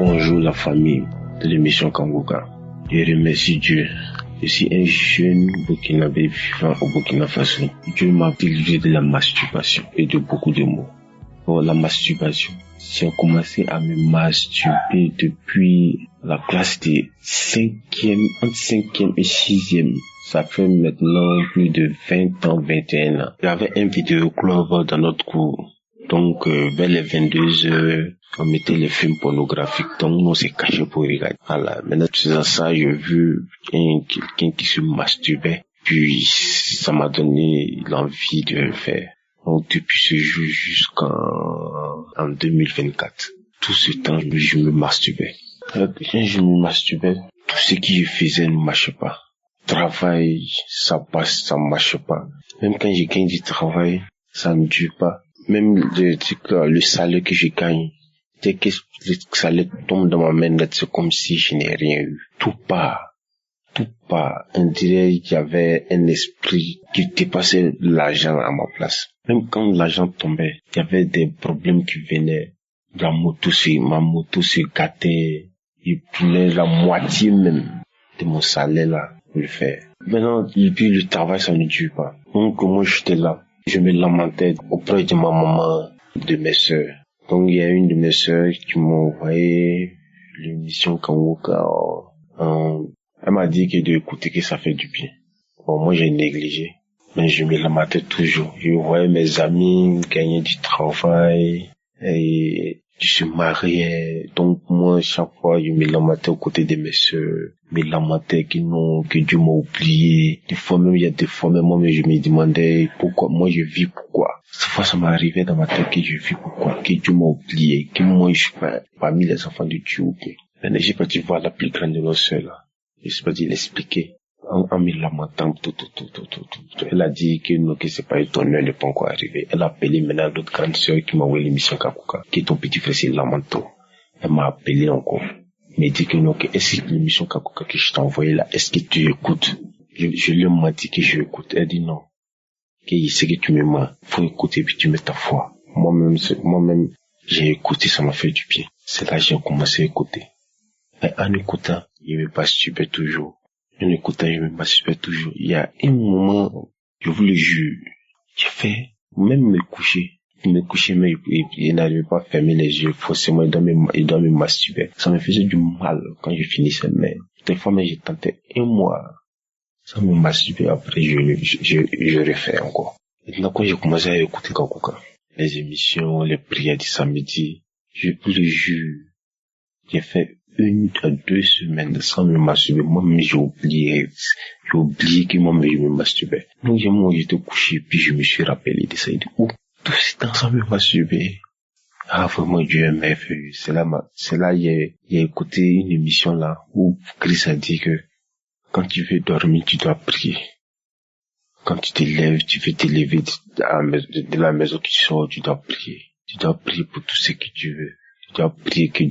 Bonjour la famille de l'émission Kangoka. Je remercie Dieu. Je suis un jeune Burkinabé vivant au Burkina Faso. Dieu m'a délivré de la masturbation et de beaucoup de maux. Pour la masturbation, j'ai commencé à me masturber depuis la classe de entre 5e et 6e. Ça fait maintenant plus de 20 ans, 21 ans. Il y avait un vidéoclub dans notre cours. Donc, vers les 22h, on mettait les films pornographiques. Donc, nous, on s'est caché pour regarder. Voilà. Maintenant, faisant ça, j'ai vu quelqu'un qui se masturbait. Puis, ça m'a donné l'envie de le faire. Donc, depuis ce jour jusqu'en 2024. Tout ce temps, je me masturbais. Quand je me masturbais, tout ce que je faisais ne marchait pas. Travail, ça passe, ça marche pas. Même quand je gagne du travail, ça ne dure pas. Même le salaire que je gagne, dès que le salaire tombe dans ma main, c'est comme si je n'ai rien eu. Tout part. On dirait qu'il y avait un esprit qui dépassait l'argent à ma place. Même quand l'argent tombait, il y avait des problèmes qui venaient. Ma moto se gâtait. Il prenait la moitié même de mon salaire là pour le faire. Maintenant, puis le travail, ça ne dure pas. Donc, moi, j'étais là. Je me lamentais auprès de ma maman, de mes sœurs. Donc, il y a une de mes sœurs qui m'a envoyé l'émission Kangoka. Elle m'a dit d'écouter que ça fait du bien. Bon, moi, j'ai négligé. Mais je me lamentais toujours. Je voyais mes amis gagner du travail et je suis marié. Donc, moi, chaque fois, je me lamentais aux côtés de mes sœurs. Je me lamentais que Dieu m'a oublié. Il y a des fois, même moi, je me demandais pourquoi. Moi, je vis pourquoi. Cette fois, ça m'arrivait dans ma tête que je vis pourquoi. Que Dieu m'a oublié. Que moi, je suis pas parmi les enfants de Dieu ou bien. Maintenant, j'ai pas dû voir la plus grande de nos sœurs, là. Je sais pas dû l'expliquer. En me lamentant, tout. Elle a dit que c'est pas étonnant, elle n'est pas encore arrivé. Elle a appelé maintenant l'autre grande sœur qui m'a envoyé l'émission Kakuka, qui est ton petit frère, c'est Lamanto. Elle m'a appelé encore. Mais dit que est-ce que l'émission Kakuka que je t'ai envoyé là, est-ce que tu écoutes? Je lui ai menti que je écoute. Elle dit non. Que c'est que tu me mens. Faut écouter puis tu mets ta foi. Moi-même, j'ai écouté, ça m'a fait du bien. C'est là que j'ai commencé à écouter. Et en écoutant, je me masturbais toujours. En écoutant, je me masturbais toujours. Il y a un moment, je vous le jure, j'ai fait, même me coucher, mais il n'arrivait pas à fermer les yeux. Forcément, il doit me masturber. Ça me faisait du mal quand je finissais, mais des fois, j'ai tenté un mois sans me masturber. Après, je refais encore. Maintenant, quand j'ai commencé à écouter Kakuka, les émissions, les prières du samedi, je vous le jure, j'ai fait 1 à 2 semaines sans me masturber. Moi-même, j'ai oublié que moi-même, je me masturbais. Donc, j'étais couché, puis je me suis rappelé de ça. Il dit, tout ce temps sans me masturber. Ah, vraiment, Dieu est merveilleux. C'est là, il a écouté une émission là, où Christ a dit que, quand tu veux dormir, tu dois prier. Quand tu te lèves, tu veux te lever de la maison que tu sors, tu dois prier. Tu dois prier pour tout ce que tu veux. Tu dois prier que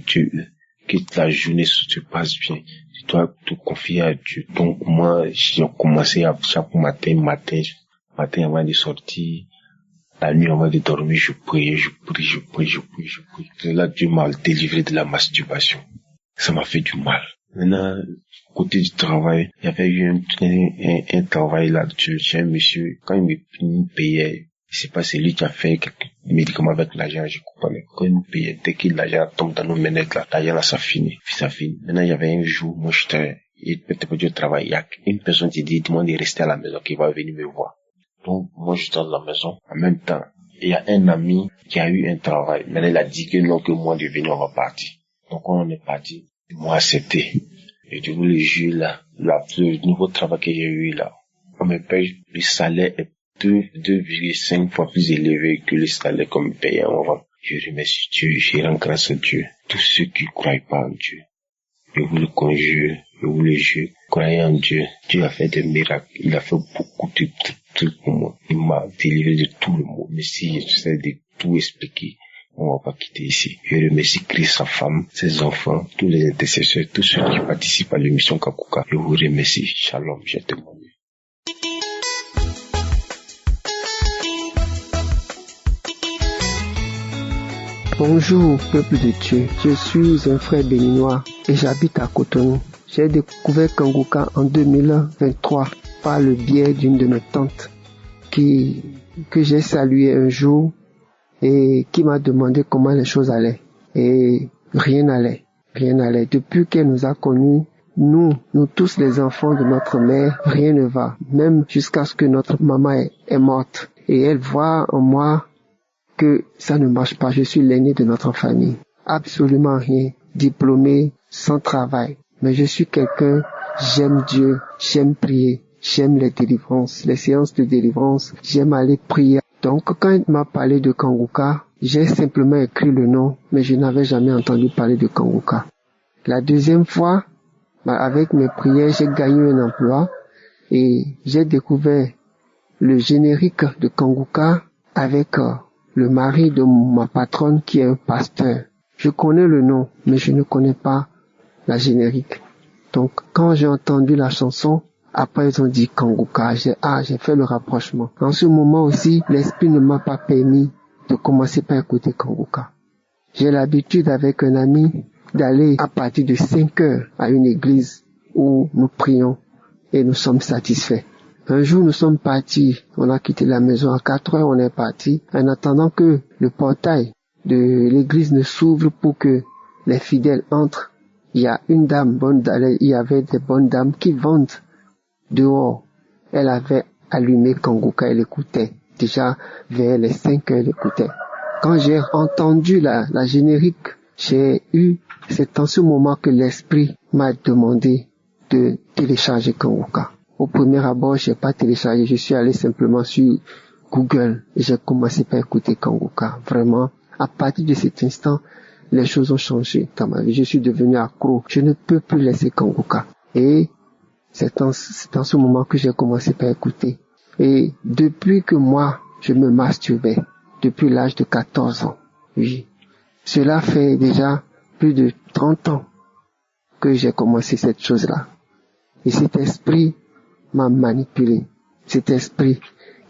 la journée se passe bien. Tu dois te confier à Dieu. Donc, moi, j'ai commencé à chaque matin avant de sortir, la nuit avant de dormir, je prie. Et là, Dieu m'a délivré de la masturbation. Ça m'a fait du mal. Maintenant, côté du travail, il y avait eu un travail là-dessus. Chez un monsieur, quand il me payait, je sais pas, c'est lui qui a fait quelques médicaments avec l'argent, je comprends pas. Quand il me payait, dès que l'argent tombe dans nos manettes là, l'argent là, ça finit. Maintenant, il y avait un jour, moi, il peut-être pas du travail. Il y a une personne qui demande de rester à la maison, qui va venir me voir. Donc, moi, j'étais à la maison. En même temps, il y a un ami qui a eu un travail. Maintenant, il a dit que non, que moi, de venir, on va partir. Donc, quand on est parti, moi, accepté. Et je vous le jure, là, le nouveau travail que j'ai eu, là, on me paye, le salaire est 2,5 fois plus élevé que le salaire qu'on me payait avant. Je remercie Dieu, je rends grâce à Dieu. Tous ceux qui ne croient pas en Dieu, je vous le conjure, je vous le jure, croyez en Dieu. Dieu a fait des miracles, il a fait beaucoup de trucs pour moi. Il m'a délivré de tout le monde. Mais si je sais de tout expliquer, on va pas quitter ici. Je remercie Christ, sa femme, ses enfants, tous les intercesseurs, tous ceux qui participent à l'émission Kakuka. Je vous remercie. Shalom, je t'aime. Bonjour, peuple de Dieu. Je suis un frère béninois et j'habite à Cotonou. J'ai découvert Kanguka en 2023 par le biais d'une de mes tantes que j'ai saluée un jour et qui m'a demandé comment les choses allaient. Et rien n'allait. Depuis qu'elle nous a connus, nous tous les enfants de notre mère, rien ne va. Même jusqu'à ce que notre maman est morte. Et elle voit en moi que ça ne marche pas. Je suis l'aîné de notre famille. Absolument rien. Diplômé, sans travail. Mais je suis quelqu'un, j'aime Dieu, j'aime prier, j'aime les délivrances, les séances de délivrance, j'aime aller prier. Donc quand elle m'a parlé de Kanguka, j'ai simplement écrit le nom, mais je n'avais jamais entendu parler de Kanguka. La deuxième fois, avec mes prières, j'ai gagné un emploi et j'ai découvert le générique de Kanguka avec le mari de ma patronne qui est un pasteur. Je connais le nom, mais je ne connais pas la générique. Donc, quand j'ai entendu la chanson, après ils ont dit Kanguka, j'ai fait le rapprochement. En ce moment aussi, l'esprit ne m'a pas permis de commencer par écouter Kanguka. J'ai l'habitude avec un ami d'aller à partir de 5 heures à une église où nous prions et nous sommes satisfaits. Un jour, nous sommes partis, on a quitté la maison à 4 heures, on est parti, en attendant que le portail de l'église ne s'ouvre pour que les fidèles entrent. Il y a une dame, il y avait des bonnes dames qui vendent dehors. Elle avait allumé Kanguka, elle écoutait. Déjà, vers les 5 heures, elle écoutait. Quand j'ai entendu la générique, c'est en ce moment que l'esprit m'a demandé de télécharger Kanguka. Au premier abord, j'ai pas téléchargé, je suis allé simplement sur Google et j'ai commencé par écouter Kanguka. Vraiment, à partir de cet instant, les choses ont changé dans ma vie. Je suis devenu accro. Je ne peux plus laisser Kanguka. Et c'est en ce moment que j'ai commencé par écouter. Et depuis que moi, je me masturbais, depuis l'âge de 14 ans, oui, cela fait déjà plus de 30 ans que j'ai commencé cette chose-là. Et cet esprit m'a manipulé. Cet esprit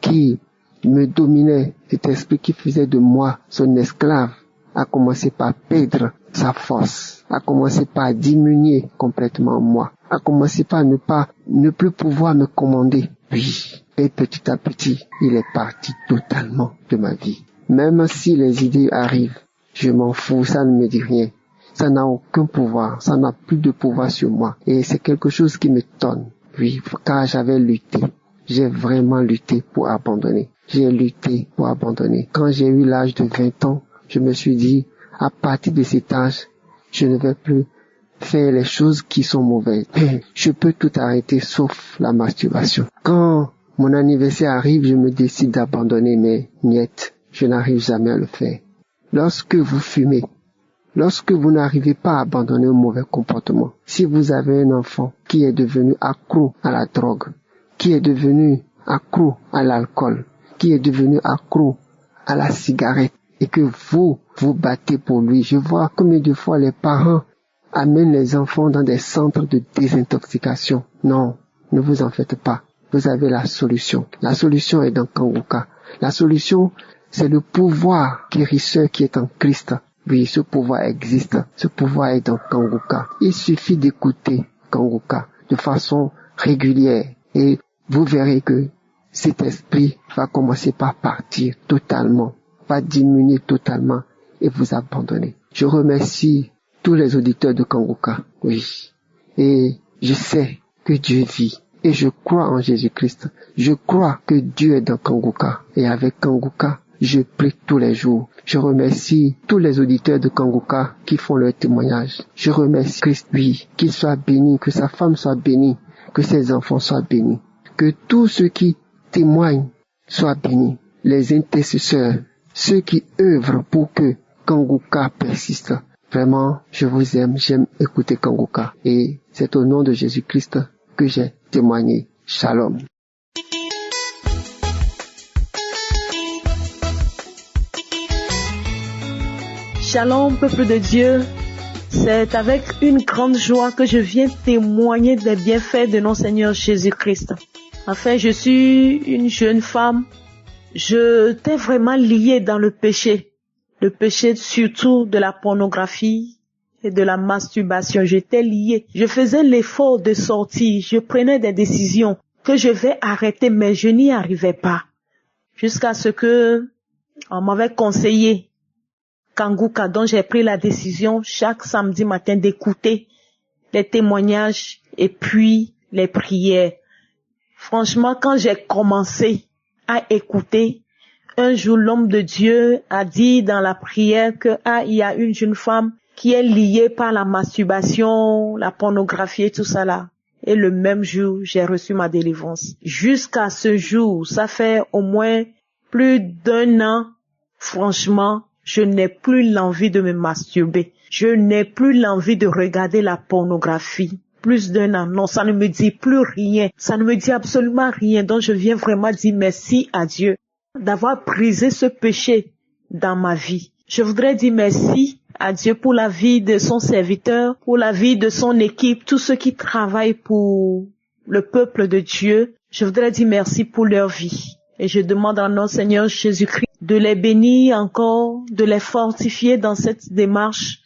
qui me dominait, cet esprit qui faisait de moi son esclave, a commencé par perdre sa force, a commencé par diminuer complètement moi, a commencé par ne plus pouvoir me commander. Oui. Et petit à petit, il est parti totalement de ma vie. Même si les idées arrivent, je m'en fous, ça ne me dit rien. Ça n'a aucun pouvoir, ça n'a plus de pouvoir sur moi. Et c'est quelque chose qui me tonne. Oui, car j'avais lutté. J'ai vraiment lutté pour abandonner. J'ai lutté pour abandonner. Quand j'ai eu l'âge de 20 ans, je me suis dit, à partir de cet âge, je ne vais plus faire les choses qui sont mauvaises. Je peux tout arrêter sauf la masturbation. Quand mon anniversaire arrive, je me décide d'abandonner, mais niet, je n'arrive jamais à le faire. Lorsque vous fumez, lorsque vous n'arrivez pas à abandonner un mauvais comportement, si vous avez un enfant qui est devenu accro à la drogue, qui est devenu accro à l'alcool, qui est devenu accro à la cigarette, et que vous battez pour lui. Je vois combien de fois les parents amènent les enfants dans des centres de désintoxication. Non, ne vous en faites pas. Vous avez la solution. La solution est dans Kanguka. La solution, c'est le pouvoir guérisseur qui est en Christ. Oui, ce pouvoir existe. Ce pouvoir est dans Kanguka. Il suffit d'écouter Kanguka de façon régulière et vous verrez que cet esprit va commencer par partir totalement, va diminuer totalement et vous abandonner. Je remercie tous les auditeurs de Kanguka. Oui. Et je sais que Dieu vit. Et je crois en Jésus-Christ. Je crois que Dieu est dans Kanguka. Et avec Kanguka, je prie tous les jours. Je remercie tous les auditeurs de Kanguka qui font leur témoignage. Je remercie Christ, oui, qu'il soit béni, que sa femme soit bénie, que ses enfants soient bénis. Que tous ceux qui témoignent soient bénis. Les intercesseurs, ceux qui œuvrent pour que Kanguka persiste. Vraiment, je vous aime, j'aime écouter Kanguka. Et c'est au nom de Jésus-Christ que j'ai témoigné. Shalom. Shalom, peuple de Dieu. C'est avec une grande joie que je viens témoigner des bienfaits de notre Seigneur Jésus-Christ. En fait, je suis une jeune femme. Je t'ai vraiment liée dans le péché. le péché surtout de la pornographie et de la masturbation. J'étais liée. Je faisais l'effort de sortir. Je prenais des décisions que je vais arrêter, mais je n'y arrivais pas. Jusqu'à ce que on m'avait conseillé Kanguka, dont j'ai pris la décision chaque samedi matin d'écouter les témoignages et puis les prières. Franchement, quand j'ai commencé à écouter, un jour l'homme de Dieu a dit dans la prière que il y a une jeune femme qui est liée par la masturbation, la pornographie et tout ça là. Et le même jour, j'ai reçu ma délivrance. Jusqu'à ce jour, ça fait au moins plus d'1 an, franchement, je n'ai plus l'envie de me masturber. Je n'ai plus l'envie de regarder la pornographie. Plus d'1 an, non, ça ne me dit plus rien. Ça ne me dit absolument rien. Donc je viens vraiment dire merci à Dieu d'avoir brisé ce péché dans ma vie. Je voudrais dire merci à Dieu pour la vie de son serviteur, pour la vie de son équipe, tous ceux qui travaillent pour le peuple de Dieu. Je voudrais dire merci pour leur vie. Et je demande à notre Seigneur Jésus-Christ de les bénir encore, de les fortifier dans cette démarche,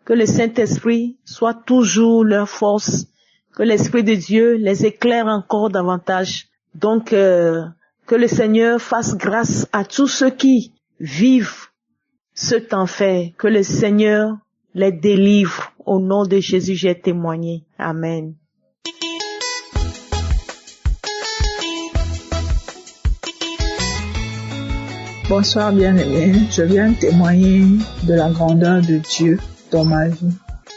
que le Saint-Esprit soit toujours leur force, que l'Esprit de Dieu les éclaire encore davantage. Donc, que le Seigneur fasse grâce à tous ceux qui vivent cet enfer, que le Seigneur les délivre. Au nom de Jésus, j'ai témoigné. Amen. Bonsoir bien-aimés, je viens témoigner de la grandeur de Dieu dans ma vie.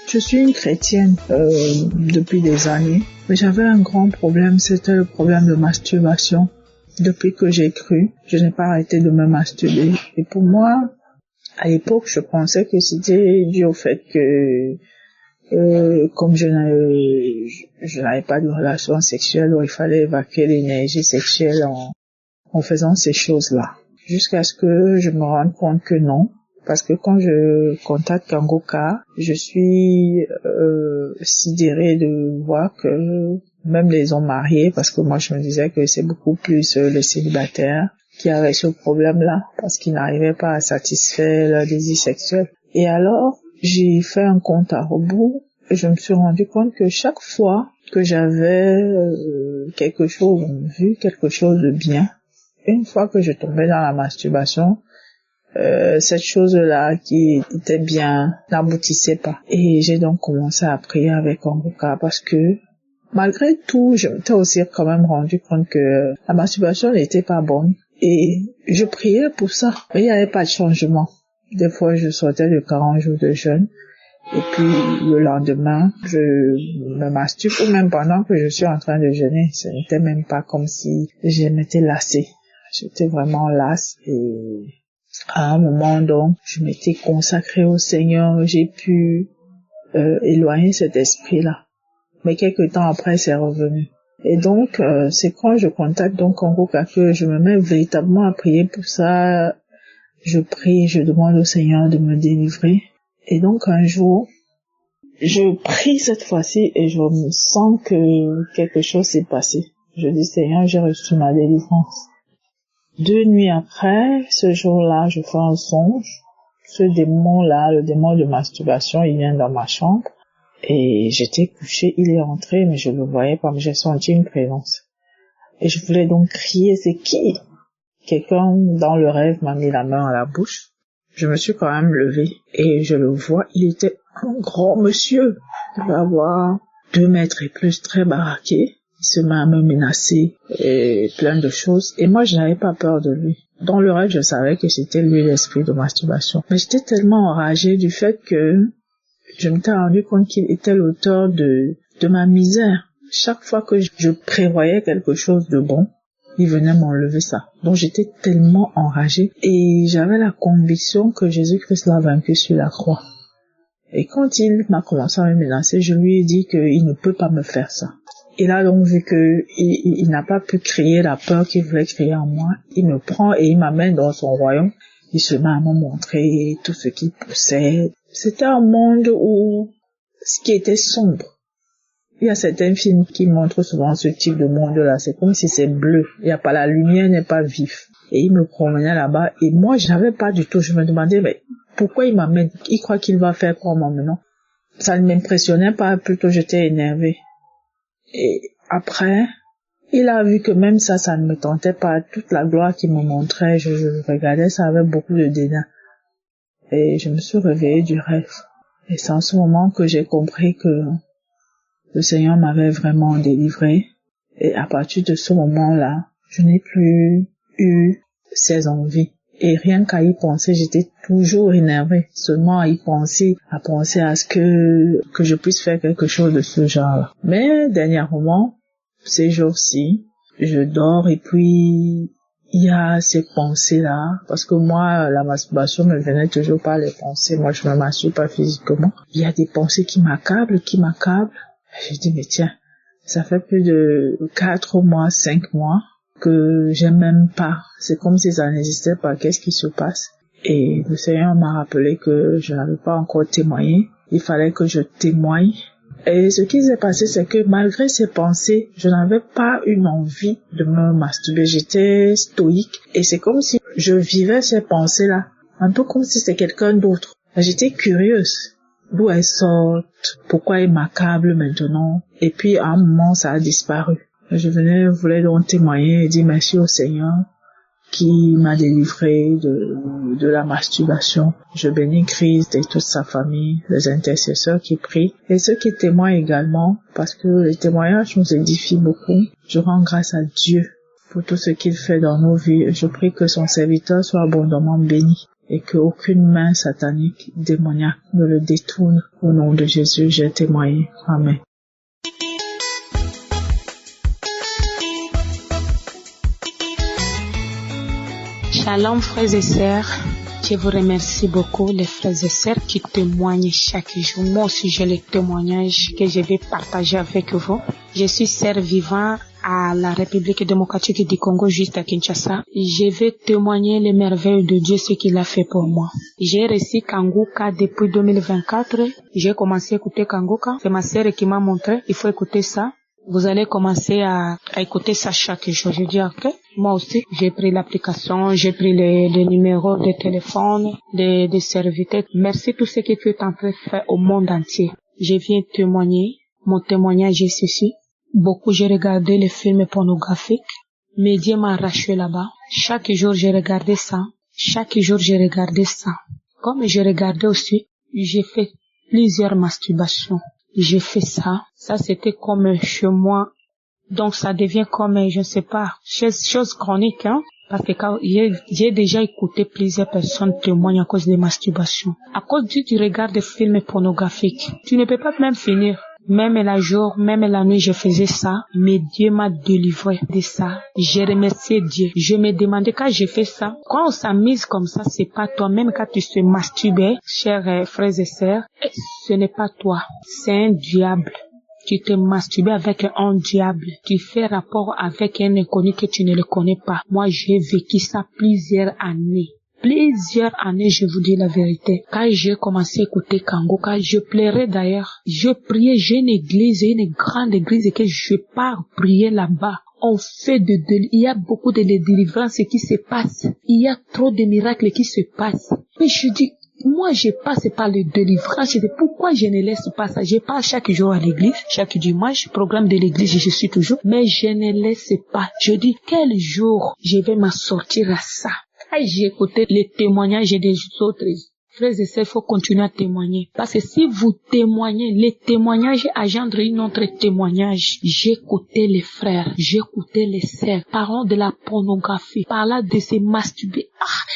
Je suis une chrétienne depuis des années, mais j'avais un grand problème, c'était le problème de masturbation. Depuis que j'ai cru, je n'ai pas arrêté de me masturber. Et pour moi, à l'époque, je pensais que c'était dû au fait que comme je n'avais pas de relation sexuelle, il fallait évacuer l'énergie sexuelle en faisant ces choses-là. Jusqu'à ce que je me rende compte que non. Parce que quand je contacte Kanguka, je suis sidérée de voir que même les hommes mariés, parce que moi je me disais que c'est beaucoup plus les célibataires qui avaient ce problème-là, parce qu'ils n'arrivaient pas à satisfaire leur désir sexuel. Et alors, j'ai fait un compte à rebours et je me suis rendu compte que chaque fois que j'avais quelque chose en vue, quelque chose de bien, une fois que je tombais dans la masturbation, cette chose-là qui était bien n'aboutissait pas. Et j'ai donc commencé à prier avec Kanguka parce que malgré tout, je m'étais aussi quand même rendu compte que la masturbation n'était pas bonne. Et je priais pour ça, mais il n'y avait pas de changement. Des fois, je sortais de 40 jours de jeûne. Et puis, le lendemain, je me masturbe, ou même pendant que je suis en train de jeûner. Ce n'était même pas comme si je m'étais lassée. J'étais vraiment lasse et à un moment donc, je m'étais consacrée au Seigneur, j'ai pu éloigner cet esprit-là. Mais quelques temps après, c'est revenu. Et donc, c'est quand je contacte donc Kanguka que je me mets véritablement à prier pour ça. Je prie, je demande au Seigneur de me délivrer. Et donc, un jour, je prie cette fois-ci et je me sens que quelque chose s'est passé. Je dis, Seigneur, j'ai reçu ma délivrance. 2 nuits après, ce jour-là, je fais un songe. Ce démon-là, le démon de masturbation, il vient dans ma chambre. Et j'étais couchée, il est entré, mais je ne le voyais pas, mais j'ai senti une présence. Et je voulais donc crier, c'est qui? Quelqu'un dans le rêve m'a mis la main à la bouche. Je me suis quand même levée et je le vois, il était un grand monsieur. Il devait avoir 2 mètres et plus, très baraqué. Il se met à me menacer et plein de choses. Et moi, je n'avais pas peur de lui. Dans le rêve, je savais que c'était lui l'esprit de masturbation. Mais j'étais tellement enragée du fait que je m'étais rendu compte qu'il était l'auteur de ma misère. Chaque fois que je prévoyais quelque chose de bon, il venait m'enlever ça. Donc j'étais tellement enragée et j'avais la conviction que Jésus-Christ l'a vaincu sur la croix. Et quand il m'a commencé à me menacer, je lui ai dit qu'il ne peut pas me faire ça. Il a donc vu que il n'a pas pu crier la peur qu'il voulait crier en moi. Il me prend et il m'amène dans son royaume. Il se met à me montrer tout ce qu'il possède. C'était un monde qui était sombre. Il y a certains films qui montrent souvent ce type de monde-là. C'est comme si c'est bleu. Il y a pas, la lumière n'est pas vive. Et il me promenait là-bas. Et moi, je n'avais pas du tout. Je me demandais, mais pourquoi il m'amène? Il croit qu'il va faire quoi en m'amenant? Ça ne m'impressionnait pas, plutôt j'étais énervée. Et après, il a vu que même ça ne me tentait pas. Toute la gloire qu'il me montrait, je regardais ça avec beaucoup de dédain. Et je me suis réveillée du rêve. Et c'est en ce moment que j'ai compris que le Seigneur m'avait vraiment délivrée. Et à partir de ce moment-là, je n'ai plus eu ces envies. Et rien qu'à y penser, j'étais toujours énervée. Seulement à y penser, à ce que je puisse faire quelque chose de ce genre-là. Mais dernièrement, ces jours-ci, je dors et puis il y a ces pensées-là. Parce que moi, la masturbation me venait toujours par les pensées. Moi, je me masturbe pas physiquement. Il y a des pensées qui m'accablent. J'ai dit, mais tiens, ça fait plus de 4 mois, 5 mois que j'aime même pas. C'est comme si ça n'existait pas. Qu'est-ce qui se passe? Et le Seigneur m'a rappelé que je n'avais pas encore témoigné. Il fallait que je témoigne. Et ce qui s'est passé, c'est que malgré ces pensées, je n'avais pas une envie de me masturber. J'étais stoïque. Et c'est comme si je vivais ces pensées-là. Un peu comme si c'était quelqu'un d'autre. J'étais curieuse. D'où elles sortent? Pourquoi elles m'accablent maintenant? Et puis, à un moment, ça a disparu. Je voulais donc témoigner et dire merci au Seigneur qui m'a délivré de la masturbation. Je bénis Christ et toute sa famille, les intercesseurs qui prient et ceux qui témoignent également, parce que les témoignages nous édifient beaucoup. Je rends grâce à Dieu pour tout ce qu'il fait dans nos vies. Je prie que son serviteur soit abondamment béni et qu'aucune main satanique, démoniaque ne le détourne. Au nom de Jésus, j'ai témoigné. Amen. Shalom frères et sœurs, je vous remercie beaucoup les frères et sœurs qui témoignent chaque jour. Moi aussi j'ai le témoignage que je vais partager avec vous. Je suis sœur vivant à la République démocratique du Congo, juste à Kinshasa. Je vais témoigner les merveilles de Dieu, ce qu'il a fait pour moi. J'ai reçu Kanguka depuis 2024. J'ai commencé à écouter Kanguka. C'est ma sœur qui m'a montré, il faut écouter ça. Vous allez commencer à écouter ça chaque jour. Je dis ok. Moi aussi, j'ai pris l'application, j'ai pris les numéros de téléphone, des serviteurs. Merci tout ce que tu es en train de faire au monde entier. Je viens témoigner. Mon témoignage est ceci. Beaucoup, j'ai regardé les films pornographiques. Mais Dieu m'a arraché là-bas. Chaque jour, j'ai regardé ça. Comme j'ai regardé aussi, j'ai fait plusieurs masturbations. J'ai fait ça. Ça, c'était comme chez moi. Donc, ça devient comme, je ne sais pas, chose chronique, hein. Parce que quand j'ai déjà écouté plusieurs personnes témoigner à cause des masturbations. À cause du regard des films pornographiques. Tu ne peux pas même finir. Même la jour, même la nuit, je faisais ça. Mais Dieu m'a délivré de ça. J'ai remercié Dieu. Je me demandais quand j'ai fait ça. Quand on s'amuse comme ça, c'est pas toi. Même quand tu te masturbes, chers frères et sœurs, ce n'est pas toi. C'est un diable. Tu te masturbes avec un diable. Tu fais rapport avec un inconnu que tu ne le connais pas. Moi, j'ai vécu ça plusieurs années. Je vous dis la vérité. Quand j'ai commencé à écouter Kanguka, je pleurais d'ailleurs. Je priais, j'ai une grande église que je pars prier là-bas. On fait il y a beaucoup de délivrances qui se passent. Il y a trop de miracles qui se passent. Mais je dis, moi, je passe par les délivrances. Je dis, pourquoi je ne laisse pas ça? Je pars chaque jour à l'église, chaque dimanche, programme de l'église, je suis toujours, mais je ne laisse pas. Je dis, quel jour je vais m'en sortir à ça? J'ai écouté les témoignages des autres frères et sœurs, il faut continuer à témoigner. Parce que si vous témoignez, les témoignages engendrent une autre témoignage. J'écoutais les frères, j'écoutais les sœurs, parlant de la pornographie, parlant de se masturber.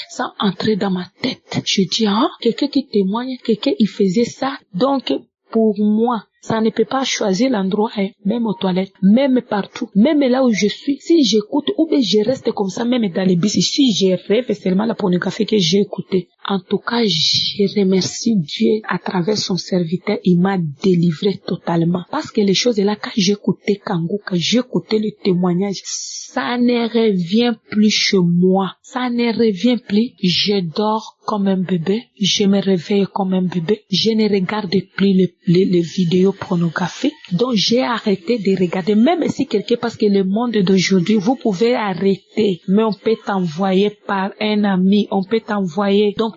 Ça entrait dans ma tête. Je dis, quelqu'un qui témoigne, quelqu'un il faisait ça. Donc, pour moi, ça ne peut pas choisir l'endroit, même aux toilettes, même partout, même là où je suis. Si j'écoute, ou bien je reste comme ça, même dans les bus, si je rêve seulement la pornographie que j'ai écoutée. En tout cas, je remercie Dieu à travers son serviteur, il m'a délivré totalement. Parce que les choses là, quand j'écoutais Kanguka, j'écoutais le témoignage, ça ne revient plus chez moi. Ça ne revient plus. Je dors comme un bébé. Je me réveille comme un bébé. Je ne regarde plus les vidéos pornographiques. Donc, j'ai arrêté de regarder. Même si quelqu'un, parce que le monde d'aujourd'hui, vous pouvez arrêter. Mais on peut t'envoyer par un ami. On peut t'envoyer. Donc,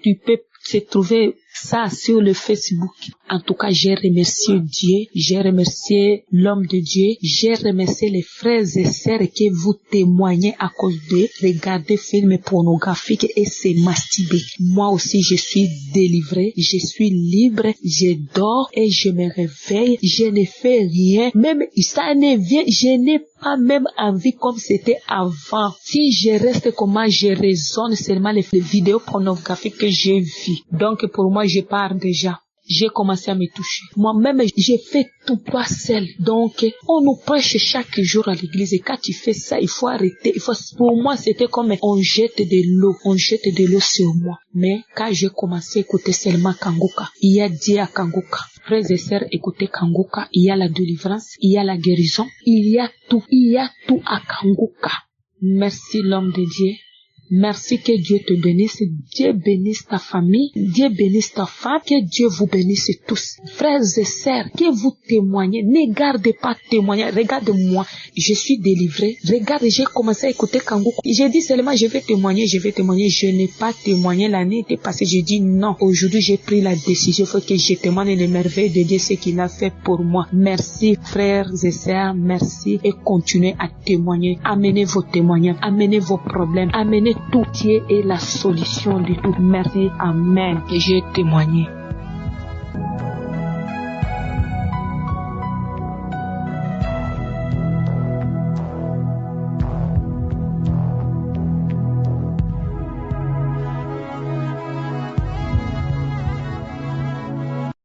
s'est trouvé ça sur le Facebook. En tout cas, j'ai remercié Dieu, j'ai remercié l'homme de Dieu, j'ai remercié les frères et sœurs qui vous témoignez à cause de regarder films pornographiques et se masturber. Moi aussi, je suis délivrée, je suis libre, je dors et je me réveille, je ne fais rien, même ça ne vient, je n'ai pas même envie comme c'était avant. Si je reste comment je raisonne seulement les vidéos pornographiques que j'ai vues. Donc pour moi, je pars déjà. J'ai commencé à me toucher. Moi-même, j'ai fait tout pas seul. Donc, on nous prêche chaque jour à l'église. Et quand tu fais ça, il faut arrêter. Pour moi, c'était comme on jette de l'eau. On jette de l'eau sur moi. Mais quand j'ai commencé à écouter seulement Kanguka, il y a Dieu à Kanguka. Frères et sœurs, écoutez Kanguka. Il y a la délivrance. Il y a la guérison. Il y a tout. Il y a tout à Kanguka. Merci l'homme de Dieu. Merci, que Dieu te bénisse, Dieu bénisse ta famille, Dieu bénisse ta femme, que Dieu vous bénisse tous. Frères et sœurs, que vous témoignez, ne gardez pas témoigner, regarde-moi, je suis délivré, regarde, j'ai commencé à écouter Kanguka, j'ai dit seulement je vais témoigner, je n'ai pas témoigné l'année passée, j'ai dit non, aujourd'hui j'ai pris la décision, il faut que je témoigne les merveilles de Dieu, ce qu'il a fait pour moi. Merci frères et sœurs, merci et continuez à témoigner, amenez vos témoignages, amenez vos problèmes, amenez tout. Dieu est la solution de tout. Merci. Amen. Que j'ai témoigné.